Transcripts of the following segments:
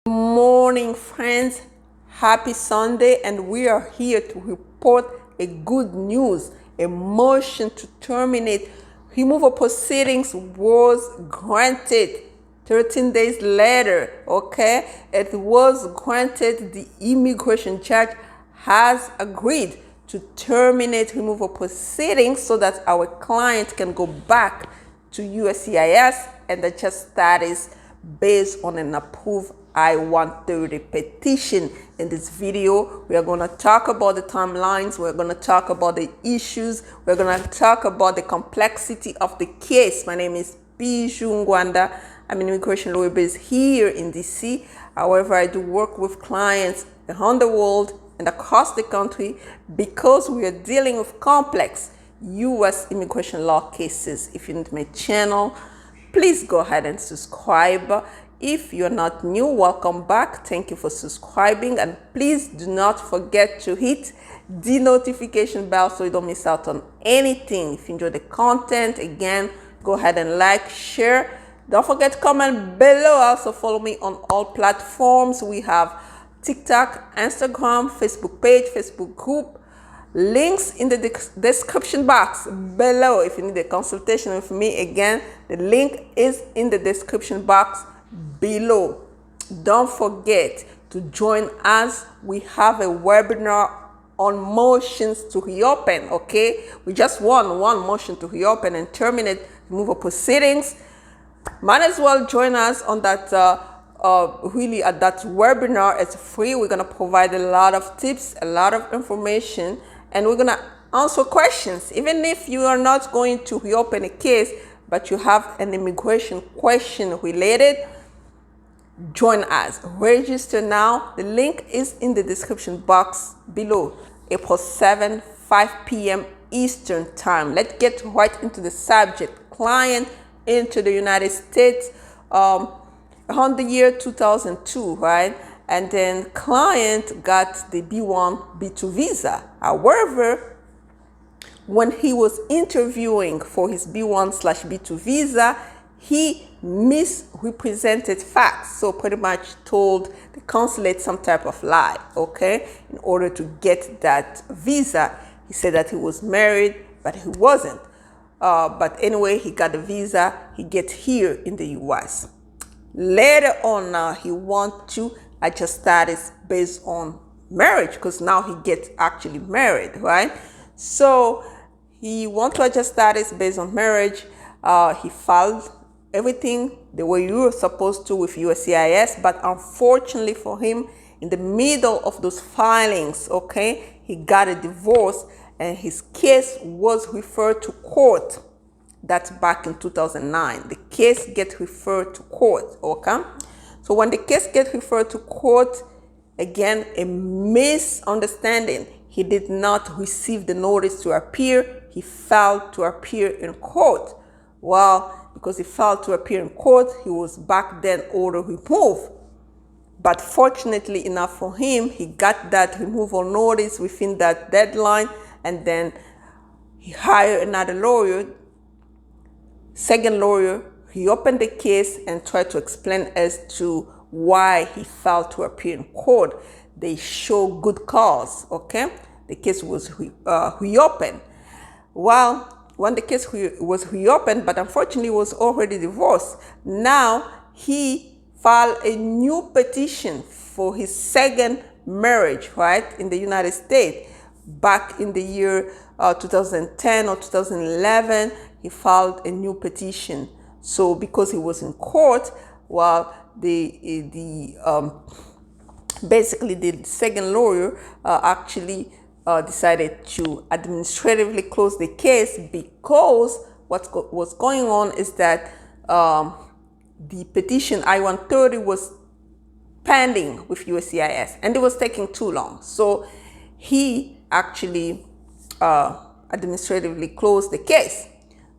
Morning, friends. Happy Sunday, and we are here to report a good news. A motion to terminate removal proceedings was granted 13 days later. Okay, it was granted. The immigration judge has agreed to terminate removal proceedings so that our client can go back to USCIS and adjust status based on an approved I-130 petition. In this video, we are going to talk about the timelines, we're going to talk about the issues, we're going to talk about the complexity of the case. My name is Bijoux Ngwanda. I'm an immigration lawyer based here in DC. However, I do work with clients around the world and across the country because we are dealing with complex U.S. immigration law cases. If you're new to my channel, please go ahead and subscribe. If you're not new, welcome back. Thank you for subscribing, and please do not forget to hit the notification bell so you don't miss out on anything. If you enjoy the content, again, go ahead and like, share. Don't forget to comment below. Also follow me on all platforms. We have TikTok, Instagram, Facebook page, Facebook group. Links in the description box below. If you need a consultation with me, again, the link is in the description box below. Don't forget to join us. We have a webinar on motions to reopen. Okay, we just won one motion to reopen and terminate removal proceedings. Might as well join us on that. Really, at that webinar. It's free. We're going to provide a lot of tips, a lot of information, and we're going to answer questions. Even if you are not going to reopen a case, but you have an immigration question related, join us. Register now. The link is in the description box below. April 7, 5 p.m. Eastern time. Let's get right into the subject. Client into the United States around the year 2002, right? And then client got the B1, B2 visa. However, when he was interviewing for his B1/B2 visa, he misrepresented facts. So pretty much told the consulate some type of lie, okay? In order to get that visa, he said that he was married, but he wasn't. But anyway, he got the visa, he gets here in the US. Later on now, he wants to adjust status based on marriage because now he gets actually married, right? So he wants to adjust status based on marriage. He filed everything the way you were supposed to with USCIS, but unfortunately for him, in the middle of those filings, okay, he got a divorce and his case was referred to court. That's back in 2009. The case gets referred to court, okay? So when the case gets referred to court, again, a misunderstanding. He did not receive the notice to appear. He failed to appear in court. Well, because he failed to appear in court, he was back then ordered removed. But fortunately enough for him, he got that removal notice within that deadline, and then he hired another lawyer. Second lawyer, he opened the case and tried to explain as to why he failed to appear in court. They show good cause, okay? The case was reopened. Well, when the case was reopened, but unfortunately was already divorced, now he filed a new petition for his second marriage, right, in the United States. Back in the year 2010 or 2011, he filed a new petition. So because he was in court, well, basically the second lawyer actually decided to administratively close the case because what was going on is that the petition I-130 was pending with USCIS and it was taking too long. So he actually administratively closed the case.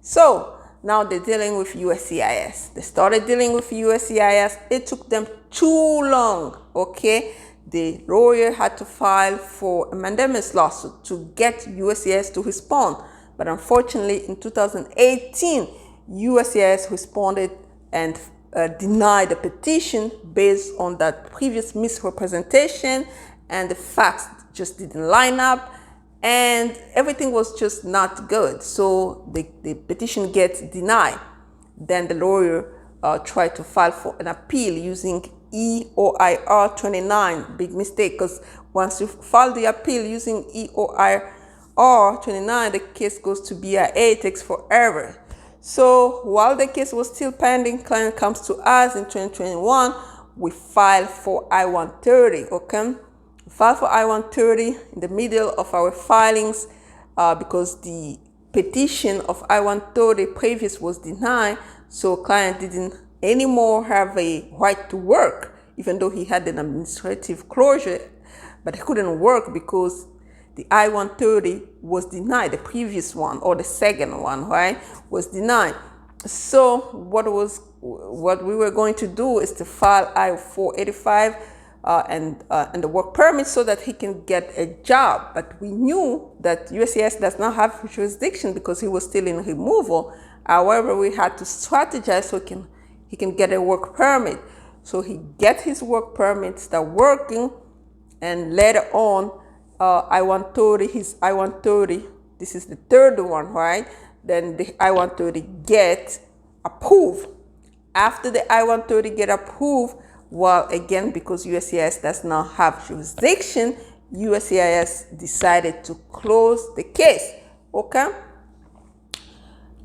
So now they're dealing with USCIS. They started dealing with USCIS. It took them too long, okay? The lawyer had to file for a mandamus lawsuit to get USCIS to respond. But unfortunately, in 2018, USCIS responded and deny the petition based on that previous misrepresentation, and the facts just didn't line up, and everything was just not good. So the petition gets denied. Then the lawyer tried to file for an appeal using EOIR 29. Big mistake, because once you file the appeal using EOIR 29, the case goes to BIA. It takes forever. So while the case was still pending, client comes to us in 2021. We filed for I-130. Okay, we filed for I-130 in the middle of our filings because the petition of I-130 previous was denied. So client didn't anymore have a right to work, even though he had an administrative closure, but he couldn't work because the I-130 was denied. The previous one, or the second one, right, was denied. So what we were going to do is to file I-485 and the work permit so that he can get a job. But we knew that USCIS does not have jurisdiction because he was still in removal. However, we had to strategize so he can get a work permit. So he get his work permit, start working, and later on, his I-130, this is the third one, right? Then the I-130 get approved. After the I-130 get approved, well, again, because USCIS does not have jurisdiction, USCIS decided to close the case, okay?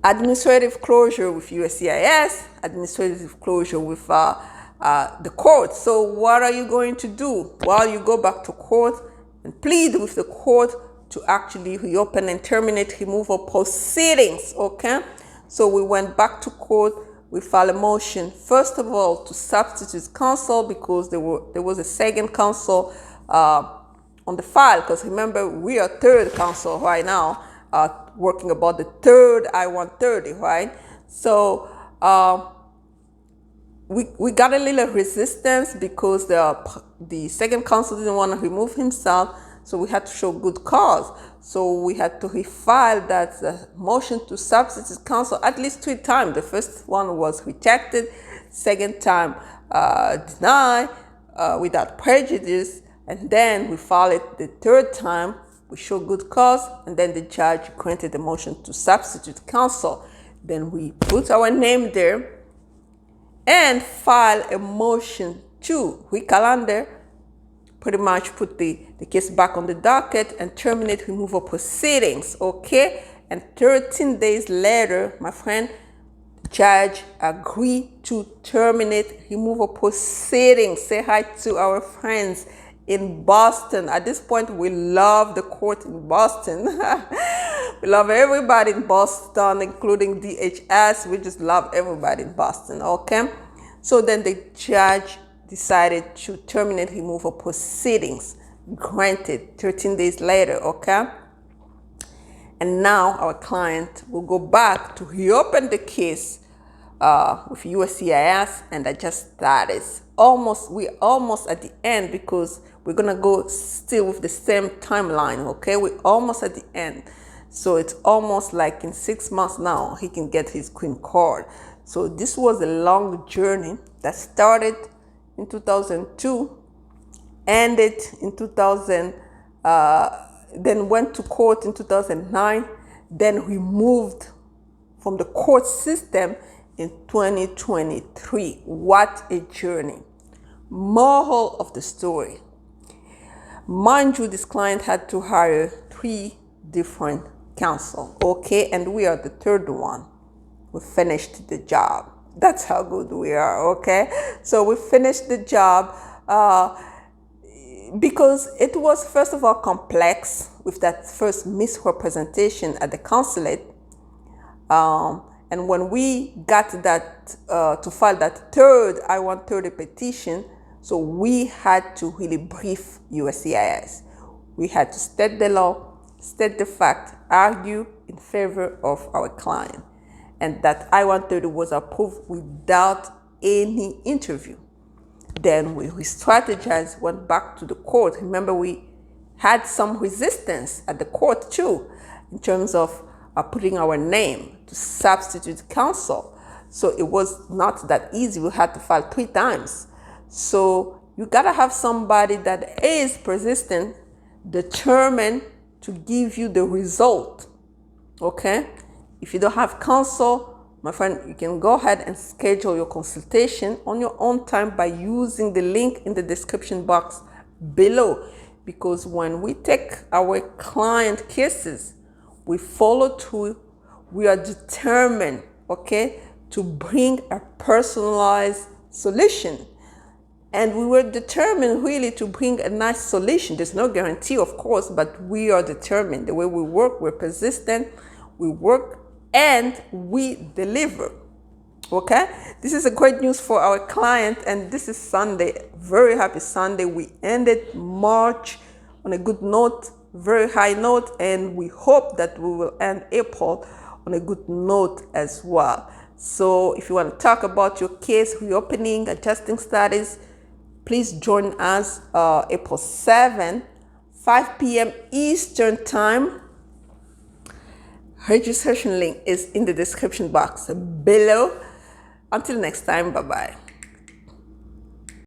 Administrative closure with USCIS, administrative closure with the court. So what are you going to do? Well, you go back to court and plead with the court to actually reopen and terminate removal proceedings, okay? So we went back to court. We filed a motion, first of all, to substitute counsel because there was a second counsel on the file, because remember, we are third counsel right now, working about the third I-130, right? So we got a little resistance because the second counsel didn't want to remove himself, so we had to show good cause. So we had to refile that motion to substitute counsel at least 3 times. The first one was rejected, second time denied without prejudice, and then we filed it the third time. We show good cause, and then the judge granted the motion to substitute counsel. Then we put our name there and file a motion to recalendar, pretty much put the case back on the docket and terminate removal proceedings, okay? And 13 days later, my friend, the judge agreed to terminate removal proceedings. Say hi to our friends in Boston. At this point, we love the court in Boston. We love everybody in Boston, including DHS. We just love everybody in Boston, okay? So then the judge decided to terminate removal proceedings, granted 13 days later, okay? And now our client will go back to reopen the case with USCIS and adjust status. We're almost at the end because we're gonna go still with the same timeline, okay? We're almost at the end. So it's almost like in 6 months now, he can get his green card. So this was a long journey that started in 2002, ended in 2000, then went to court in 2009, then we moved from the court system in 2023. What a journey. Moral of the story. Mind you, this client had to hire 3 different counsel, okay? And we are the third one. We finished the job. That's how good we are, okay? So we finished the job because it was, first of all, complex with that first misrepresentation at the consulate. And when we got that, to file that third I-130 petition, so we had to really brief USCIS. We had to state the law, state the fact, argue in favor of our client. And that I-130 was approved without any interview. Then we re-strategized, went back to the court. Remember, we had some resistance at the court too, in terms of putting our name to substitute counsel. So it was not that easy. We had to file 3 times. So you gotta have somebody that is persistent, determined to give you the result. Okay? If you don't have counsel, my friend, you can go ahead and schedule your consultation on your own time by using the link in the description box below. Because when we take our client cases, we follow through, we are determined, okay, to bring a personalized solution. And we were determined really to bring a nice solution. There's no guarantee, of course, but we are determined. The way we work, we're persistent, we work and we deliver. Okay? This is a great news for our client, and this is Sunday. Very happy Sunday. We ended March on a good note, very high note, and we hope that we will end April on a good note as well. So if you want to talk about your case, reopening, adjusting status, please join us April 7, 5 p.m. Eastern Time. Registration link is in the description box below. Until next time, bye-bye.